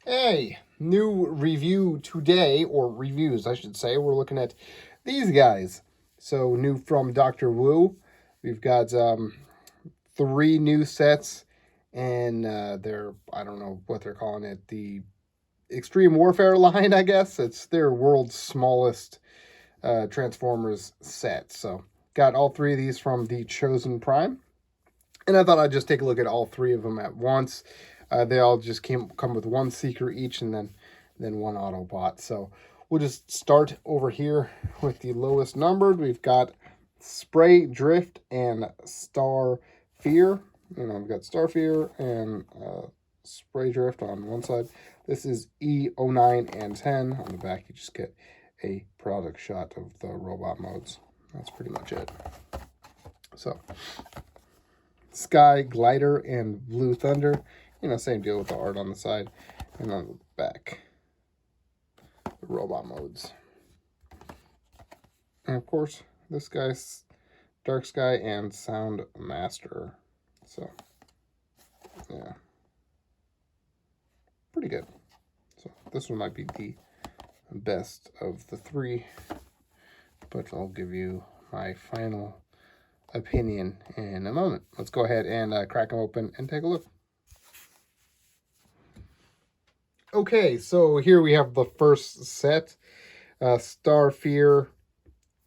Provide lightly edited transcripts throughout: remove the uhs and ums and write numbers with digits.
Hey, new review today, or reviews, I should say. We're looking at these guys. So, new from Dr. Wu. We've got 3 new sets, and they're, I don't know what they're calling it, the Extreme Warfare line, I guess. It's their world's smallest Transformers set. So, got all 3 of these from the Chosen Prime. And I thought I'd just take a look at all 3 of them at once. They all just come with 1 Seeker each, and then 1 Autobot. So we'll just start over here with the lowest numbered. We've got Spraydrift and Starfear. We've got Starfear and Spraydrift on one side. This is E09 and 10. On the back, you just get a product shot of the robot modes. That's pretty much it. So, Sky Glider and Blue Thunder. Same deal with the art on the side. And on the back, the robot modes. And of course, this guy's Dark Sky and Sound Master. So, yeah. Pretty good. So, this one might be the best of the 3. But I'll give you my final opinion in a moment. Let's go ahead and crack them open and take a look. Okay, so here we have the first set, Starfear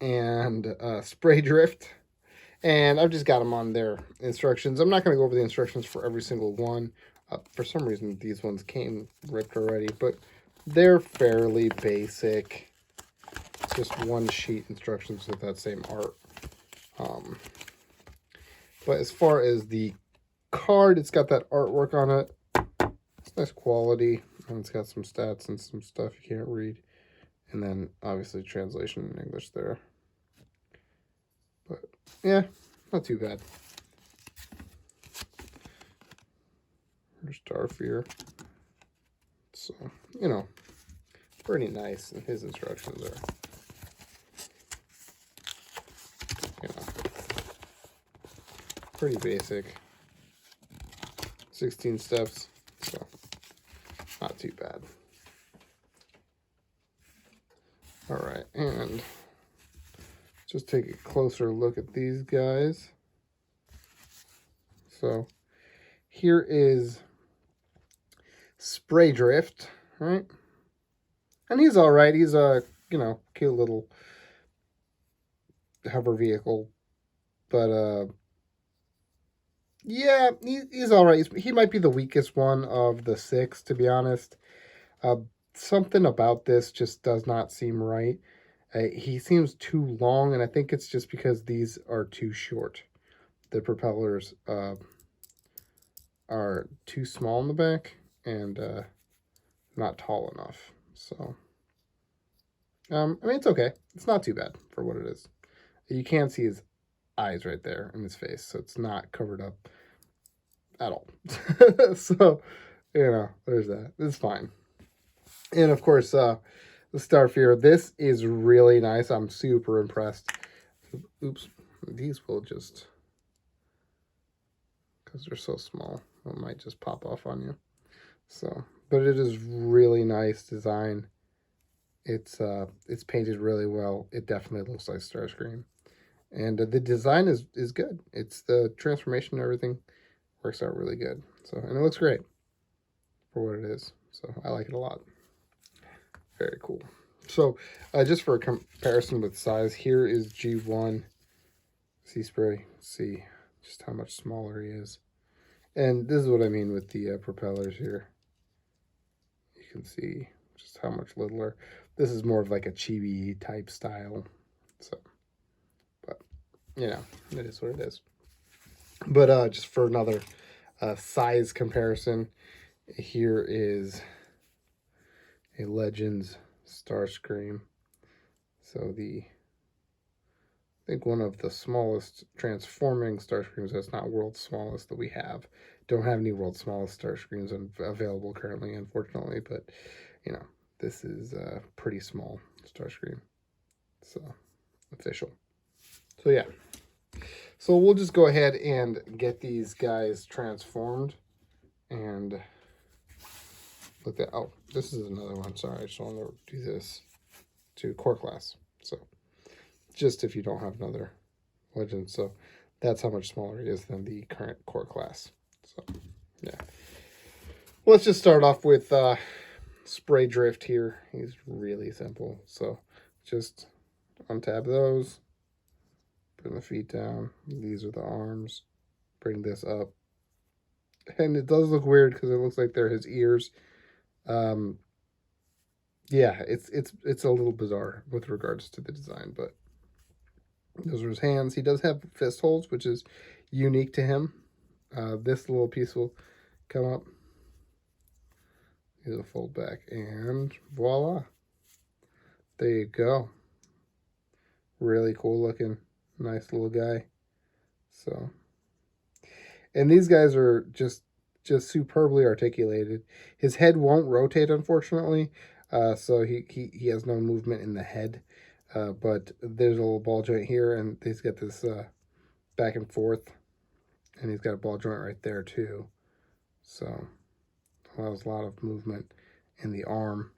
and Spraydrift, and I've just got them on their instructions. I'm not going to go over the instructions for every single one. For some reason, these ones came ripped already, but they're fairly basic. It's just 1 sheet instructions with that same art. But as far as the card, it's got that artwork on it. It's nice quality, and it's got some stats and some stuff you can't read. And then, obviously, translation in English there. But, yeah, not too bad. There's Starfear. So, pretty nice. And his instructions are, pretty basic. 16 steps, so not too bad. All right, and just take a closer look at these guys. So here is Spraydrift, right? And he's all right. He's a, cute little hover vehicle, but yeah, he's all right. He might be the weakest one of the 6, to be honest. Something about this just does not seem right. He seems too long, and I think it's just because these are too short. The propellers are too small in the back and not tall enough. So, it's okay. It's not too bad for what it is. You can see his eyes right there in his face, so it's not covered up at all. So, there's that. It's fine. And of course, the Starfear. This is really nice. I'm super impressed. Oops. These will just, because they're so small, it might just pop off on you. So, but it is really nice design. It's painted really well. It definitely looks like Starscream. And the design is good. It's the transformation and everything works out really good. So, and it looks great for what it is. So I like it a lot. Very cool. So just for a comparison with size, here is G1 Seaspray. See just how much smaller he is. And this is what I mean with the propellers here. You can see just how much littler. This is more of like a chibi type style. So, but, it is what it is. But just for another size comparison, here is a Legends Starscream. So I think one of the smallest transforming Starscreams, that's not world's smallest, that we have. Don't have any world's smallest Starscreams available currently, unfortunately, but, this is a pretty small Starscream. So, official. So, yeah. So, we'll just go ahead and get these guys transformed and with the, oh, this is another one. Sorry, I just want to do this to core class. So just if you don't have another legend. So that's how much smaller he is than the current core class. So yeah. Let's just start off with Spraydrift here. He's really simple. So just untab those, bring the feet down. These are the arms. Bring this up. And it does look weird because it looks like they're his ears. Yeah, it's a little bizarre with regards to the design, but those are his hands. He does have fist holds, which is unique to him. This little piece will come up. It'll fold back, and voila. There you go. Really cool looking. Nice little guy. So, and these guys are just superbly articulated. His head won't rotate, unfortunately. So he has no movement in the head. But there's a little ball joint here, and he's got this back and forth. And he's got a ball joint right there, too. So, allows a lot of movement in the arm.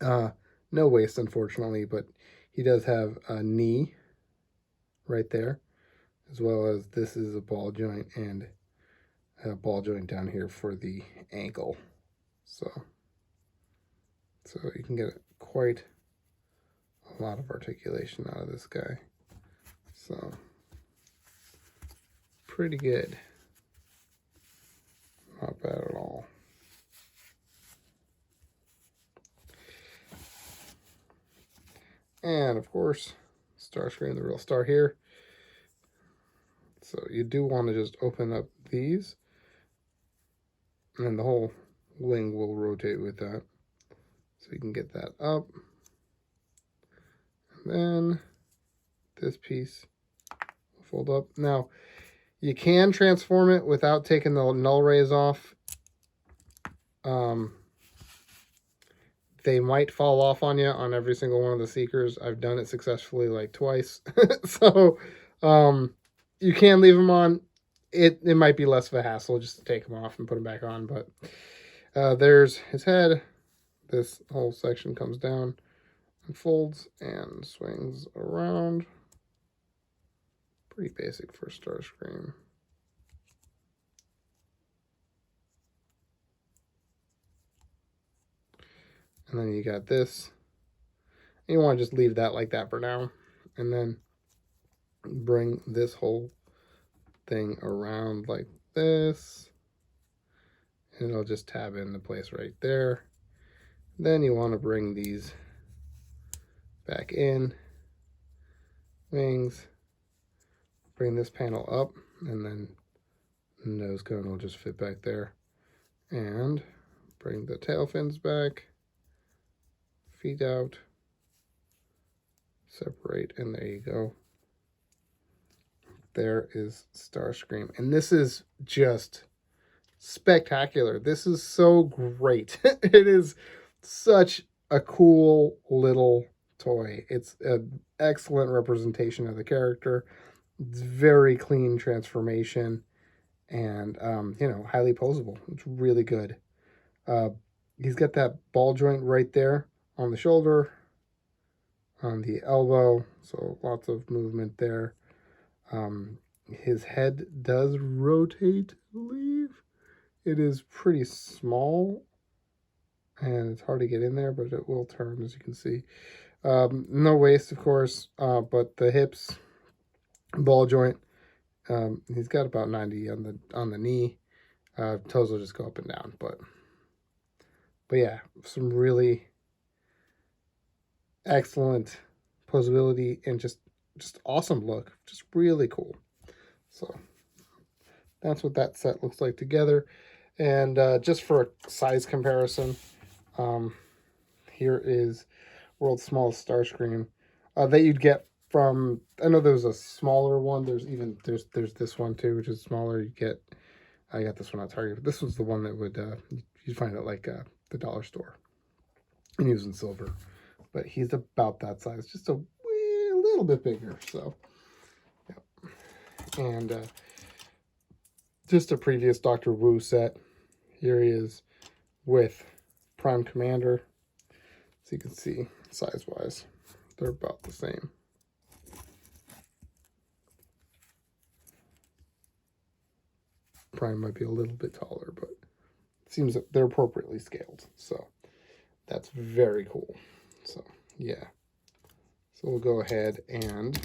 No waist, unfortunately, but he does have a knee right there, as well as this is a ball joint and a ball joint down here for the ankle. So you can get quite a lot of articulation out of this guy. So pretty good. Not bad at all. And of course, Starscream, the real star here. So you do want to just open up these, and the whole wing will rotate with that. So you can get that up. And then this piece will fold up. Now, you can transform it without taking the null rays off. They might fall off on you on every single one of the Seekers. I've done it successfully like twice. So you can leave them on. It might be less of a hassle just to take them off and put them back on. But there's his head. This whole section comes down and folds and swings around. Pretty basic for Starscream. And then you got this. You want to just leave that like that for now. And then bring this whole thing around like this. And it'll just tab into place right there. Then you want to bring these back in. Wings. Bring this panel up. And then the nose cone will just fit back there. And bring the tail fins back. Feet out, separate, and there you go. There is Starscream, and this is just spectacular. This is so great. It is such a cool little toy. It's an excellent representation of the character. It's very clean transformation, and you know, highly posable. It's really good. He's got that ball joint right there on the shoulder, on the elbow, so lots of movement there. His head does rotate, I believe. It is pretty small, and it's hard to get in there, but it will turn, as you can see. No waist, of course, but the hips, ball joint, he's got about 90 on the knee. Toes will just go up and down, but yeah, some really excellent posability and just awesome look. Just really cool. So that's what that set looks like together. And just for a size comparison, here is world's smallest Starscream that you'd get from, I know there's a smaller one. There's this one too, which is smaller. I got this one at Target, but this was the one that would you'd find at like the dollar store, and he was in silver. But he's about that size, just a little bit bigger. So, yeah. And just a previous Dr. Wu set. Here he is with Prime Commander. So you can see size-wise, they're about the same. Prime might be a little bit taller, but it seems that they're appropriately scaled. So that's very cool. So yeah. So we'll go ahead and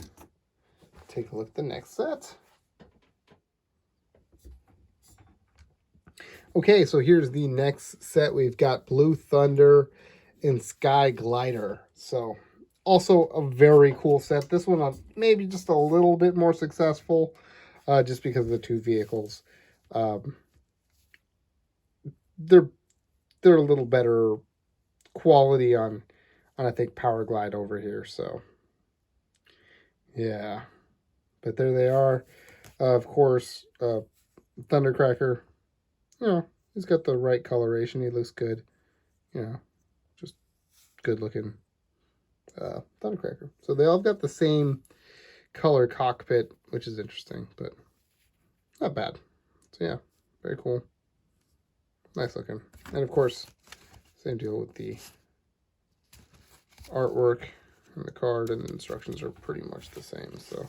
take a look at the next set. Okay, so here's the next set. We've got Blue Thunder and Sky Glider. So also a very cool set. This one maybe just a little bit more successful, just because of the two vehicles. They're a little better quality on I think Powerglide over here. So yeah, but there they are. Of course, Thundercracker. You know, he's got the right coloration. He looks good. You know, just good looking Thundercracker. So they all got the same color cockpit, which is interesting, but not bad. So yeah, very cool. Nice looking. And of course, same deal with the artwork and the card, and the instructions are pretty much the same. So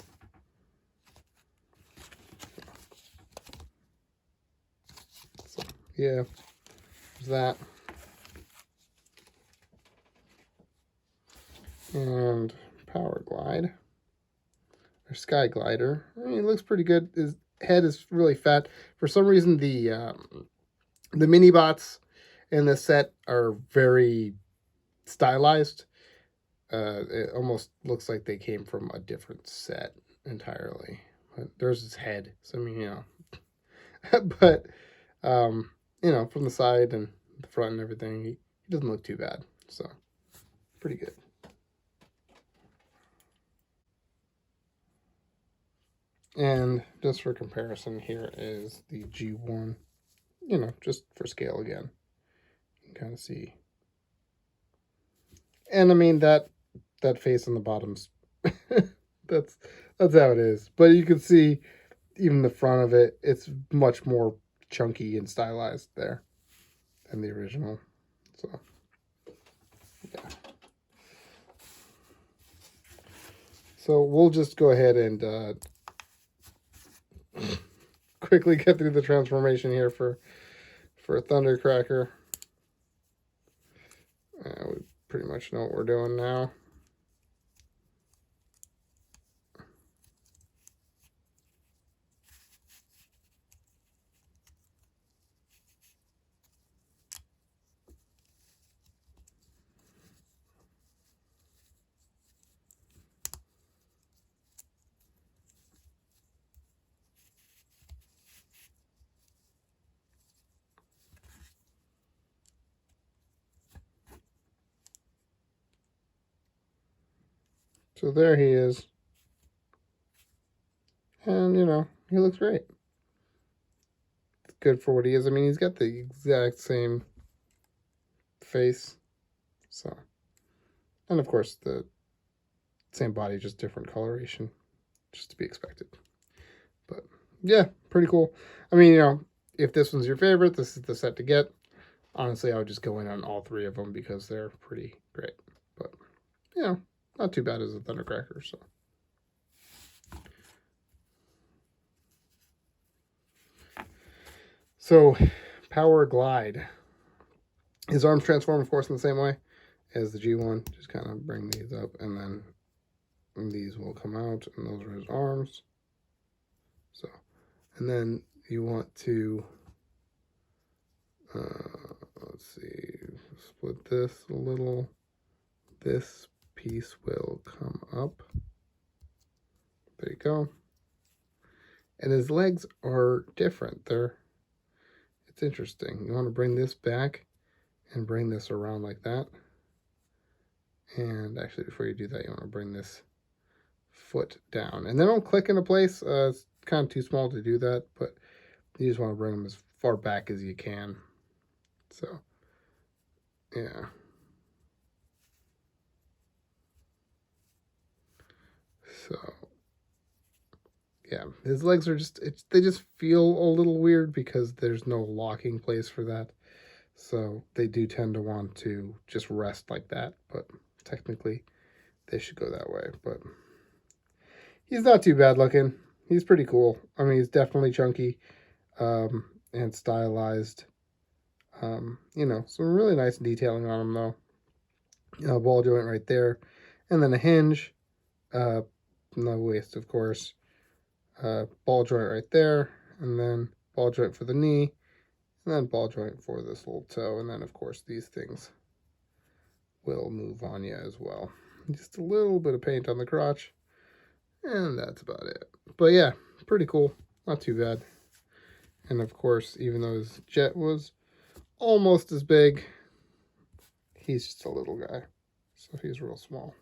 yeah, there's that. And Powerglide, or Sky Glider. I mean, it looks pretty good. His head is really fat. For some reason, the mini bots in this set are very stylized. It almost looks like they came from a different set entirely. But there's his head, so I mean, you know. But you know, from the side and the front and everything, he doesn't look too bad. So pretty good. And just for comparison, here is the G1, you know, just for scale again. You can kind of see. And I mean, that face on the bottom's, that's how it is. But you can see even the front of it, it's much more chunky and stylized there than the original. So, yeah. So we'll just go ahead and quickly get through the transformation here for Thundercracker. We pretty much know what we're doing now. So there he is. And, you know, he looks great. It's good for what he is. I mean, he's got the exact same face. So, and of course, the same body, just different coloration. Just to be expected. But, yeah, pretty cool. I mean, you know, if this one's your favorite, this is the set to get. Honestly, I would just go in on all three of them because they're pretty great. But, you know, not too bad as a Thundercracker, so. So, Powerglide. His arms transform, of course, in the same way as the G1. Just kind of bring these up, and then these will come out, and those are his arms. So, and then you want to, let's see, split this a little. This piece will come up. There you go. And his legs are different. It's interesting. You want to bring this back and bring this around like that. And actually, before you do that, you want to bring this foot down. And they don't click into place. It's kind of too small to do that, but you just want to bring them as far back as you can. So, yeah. So, yeah, his legs are just, they just feel a little weird because there's no locking place for that. So they do tend to want to just rest like that, but technically they should go that way. But he's not too bad looking. He's pretty cool. I mean, he's definitely chunky and stylized. You know, some really nice detailing on him, though. Ball joint right there. And then a hinge. No waist, of course. Ball joint right there. And then ball joint for the knee. And then ball joint for this little toe. And then, of course, these things will move on you as well. Just a little bit of paint on the crotch. And that's about it. But yeah, pretty cool. Not too bad. And of course, even though his jet was almost as big, he's just a little guy. So he's real small.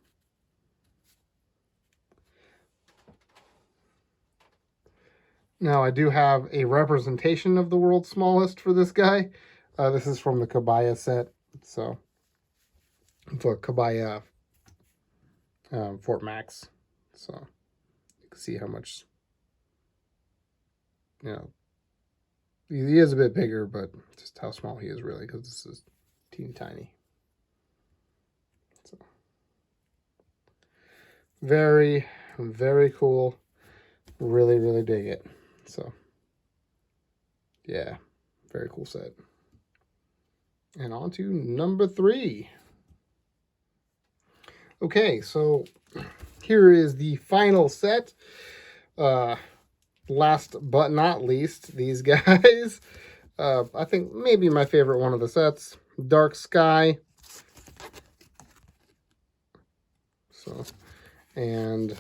Now I do have a representation of the world's smallest for this guy. This is from the Kabaya set. So for Kabaya Fort Max. So you can see how much, you know, he is a bit bigger, but just how small he is really, because this is teeny tiny. So very, very cool. Really, really dig it. So yeah, very cool set. And on to number 3. Okay, so here is the final set. Last but not least, these guys. I think maybe my favorite one of the sets. Dark Sky. So, and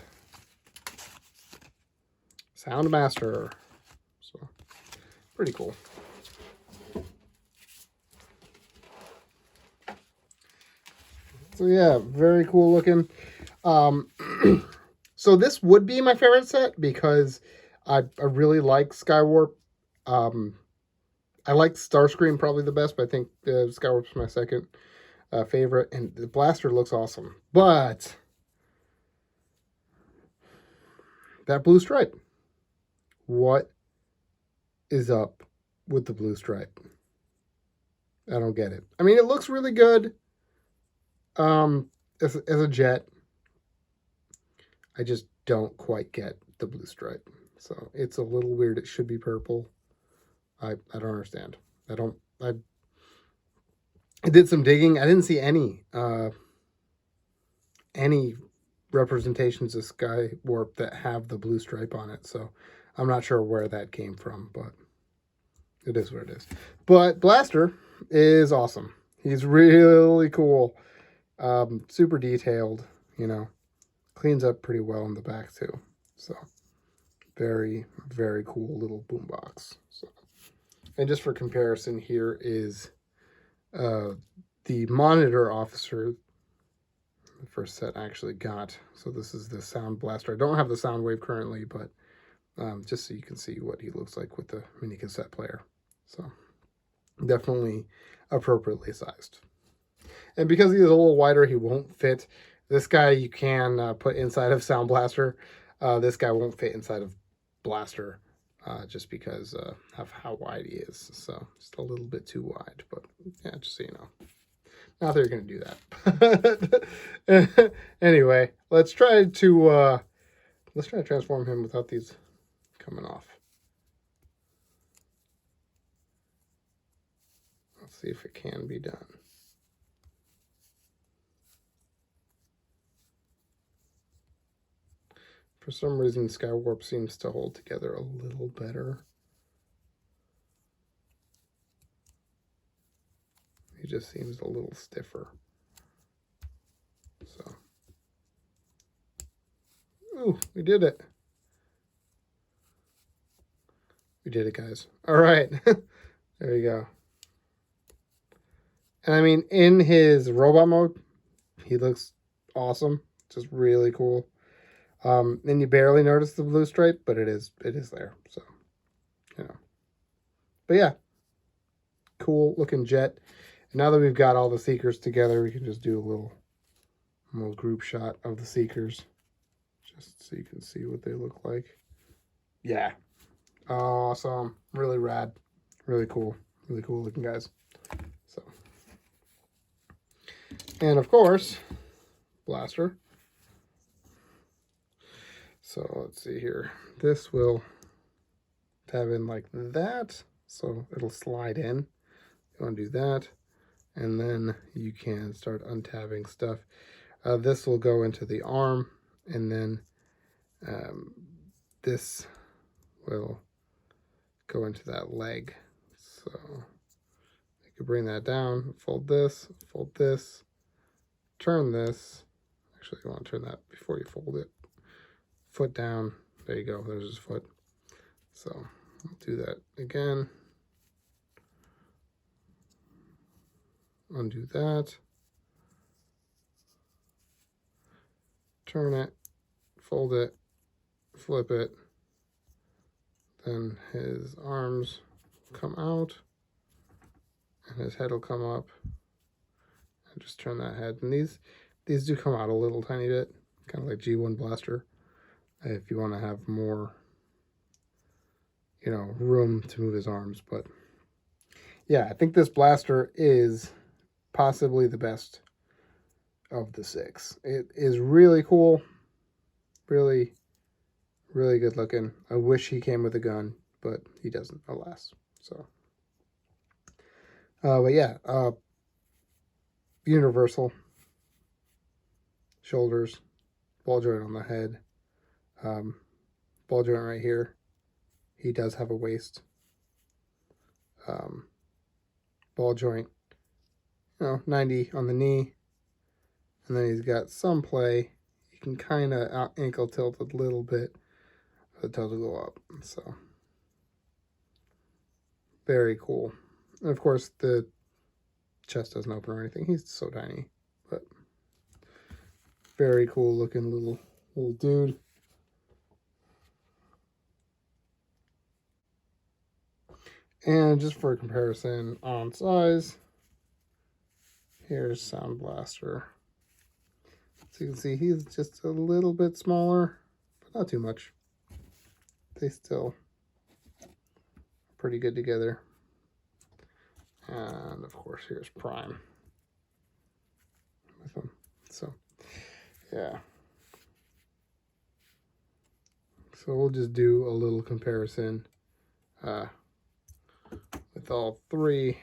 Soundmaster. So, pretty cool. So yeah, very cool looking. So this would be my favorite set because I really like Skywarp. I like Starscream probably the best, but I think Skywarp's my second favorite. And the blaster looks awesome. But that blue stripe. What is up with the blue stripe? I don't get it. I mean, it looks really good as a jet. I just don't quite get the blue stripe. So it's a little weird. It should be purple. I don't understand. I did some digging. I didn't see any representations of Skywarp that have the blue stripe on it. So I'm not sure where that came from, but it is what it is. But Blaster is awesome. He's really cool. Super detailed, you know. Cleans up pretty well in the back too. So very, very cool little boombox. So, and just for comparison, here is the monitor officer. The first set I actually got. So this is the Sound Blaster. I don't have the sound wave currently, but just so you can see what he looks like with the mini cassette player. So definitely appropriately sized. And because he's a little wider, he won't fit. This guy you can put inside of Sound Blaster. This guy won't fit inside of Blaster just because of how wide he is. So just a little bit too wide. But yeah, just so you know. Not that you're going to do that. Anyway, let's try to transform him without these coming off. Let's see if it can be done. For some reason, Skywarp seems to hold together a little better. He just seems a little stiffer. So, ooh, we did it. We did it, guys. All right. There you go. And I mean, in his robot mode, he looks awesome. Just really cool. And you barely notice the blue stripe, but it is there. So, you know. But yeah, cool looking jet. And now that we've got all the Seekers together, we can just do a little group shot of the Seekers, just so you can see what they look like. Yeah, awesome, really rad, really cool looking guys. So, and of course, Blaster. So let's see here. This will tab in like that. So it'll slide in. You want to do that. And then you can start untabbing stuff. This will go into the arm. And then this will go into that leg. So you can bring that down, fold this, turn this. Actually, you want to turn that before you fold it. Foot down. There you go. There's his foot. So I'll do that again. Undo that. Turn it. Fold it. Flip it. Then his arms come out. And his head will come up. And just turn that head. And these do come out a little tiny bit. Kind of like G1 Blaster. If you want to have more, you know, room to move his arms. But yeah, I think this Blaster is possibly the best of the 6. It is really cool. Really, really good looking. I wish he came with a gun, but he doesn't, alas. So, but yeah, universal. Shoulders, ball joint on the head. Ball joint right here. He does have a waist. Ball joint, you know, 90 on the knee. And then he's got some play. You can kind of ankle tilt a little bit. The toes will go up. So, very cool. And of course, the chest doesn't open or anything. He's so tiny. But very cool looking little dude. And just for comparison on size, here's Sound Blaster. So you can see he's just a little bit smaller, but not too much. They still are pretty good together. And of course, here's Prime with them. So, yeah. So we'll just do a little comparison with all 3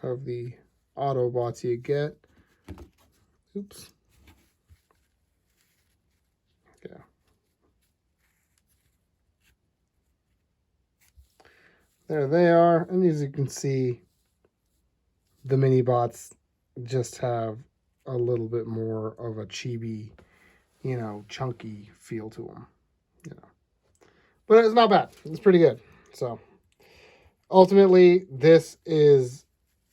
of the Autobots you get. Oops. Yeah. There they are. And as you can see, the mini bots just have a little bit more of a chibi, you know, chunky feel to them. You know. But it's not bad. It's pretty good. So ultimately, this is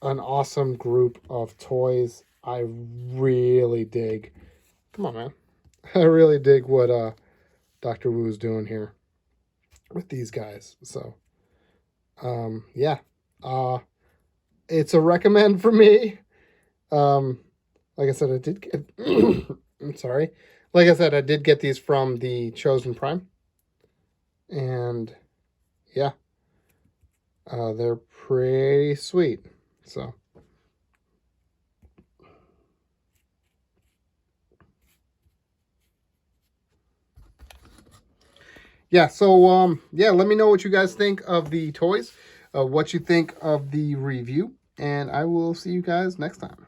an awesome group of toys. I really dig. Come on, man. I really dig what Dr. Wu's doing here with these guys. So, yeah. It's a recommend for me. Like I said, I did get... I'm sorry. Like I said, I did get these from the Chosen Prime. And, yeah. They're pretty sweet. So... yeah, so, yeah, let me know what you guys think of the toys, what you think of the review, and I will see you guys next time.